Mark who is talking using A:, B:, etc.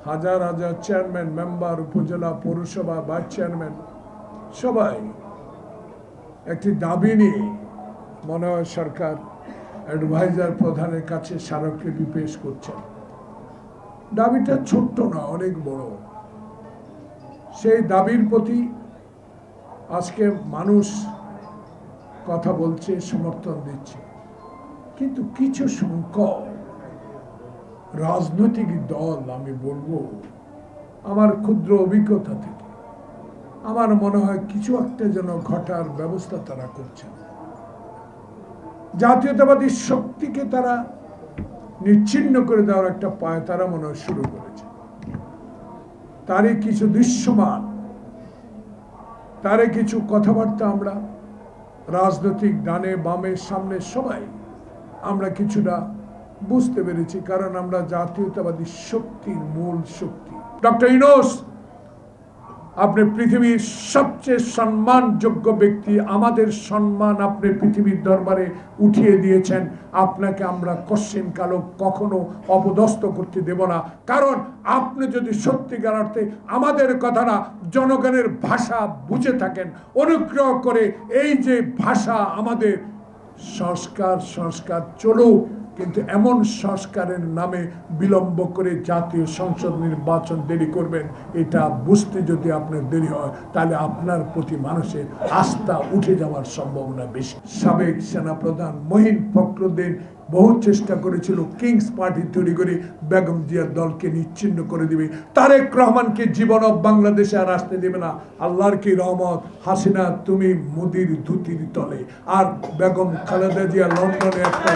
A: হাজার হাজার chairman, member, উপজেলা, পৌরসভা, ভাইস চেয়ারম্যান সবাই একটি দাবি নিয়ে মনে হয় সরকার অ্যাডভাইজার প্রধানের কাছে স্মারকলিপি পেশ করছেন। দাবিটা ছোট্ট না, অনেক বড়। সেই দাবির প্রতি আজকে মানুষ কথা বলছে, সমর্থন দিচ্ছে, কিন্তু কিছু সংখ্যক রাজনৈতিক দল, আমি বলবো আমার ক্ষুদ্র অভিজ্ঞতা থেকে আমার মনে হয় কিছু একটা যেন ঘটার ব্যবস্থা তারা করছে। জাতীয়তাবাদী শক্তিকে তারা নিচ্ছিন্ন করে দেওয়ার একটা পায় তারা মনে হয় শুরু করেছে। তারই কিছু দৃশ্যমান, তারে কিছু কথাবার্তা আমরা রাজনৈতিক ডানে বামে সামনে সবাই আমরা কিছুটা বুঝতে পেরেছি, কারণ আমরা জাতীয়তাবাদী শক্তির মূল শক্তি। ডক্টর ইউনূস, আপনি পৃথিবীর সবচেয়ে সম্মানযোগ্য ব্যক্তি, আমাদের সম্মান আপনি পৃথিবীর দরবারে উঠিয়ে দিয়েছেন। আপনাকে আমরা কশ্চিন কালো কখনো অপদস্থ করতে দেব না, কারণ আপনি যদি সত্যিকার অর্থে আমাদের কথাটা জনগণের ভাষা বুঝে থাকেন, অনুগ্রহ করে এই যে ভাষা আমাদের সংস্কার চলুক, কিন্তু এমন সংস্কারের নামে বিলম্ব করে জাতীয় সংসদ নির্বাচন দেরি করবেন, এটা বুঝতে যদি আপনার দেরি হয় তাহলে আপনার প্রতি মানুষের আস্থা উঠে যাওয়ার সম্ভাবনা বেশি। সাবেক সেনাপ্রধান মহিন ফখরুদ্দিন বহু চেষ্টা করেছিল কিংস পার্টি তৈরি করে বেগম জিয়ার দলকে নিচ্ছিন্ন করে দিবে। তারেক রহমানকে জীবন বাংলাদেশে আর আসতে দেবে না। আল্লাহর কি রহমত, হাসিনা তুমি মোদির ধুতির তলে, আর বেগম খালেদা জিয়া লন্ডনে একটা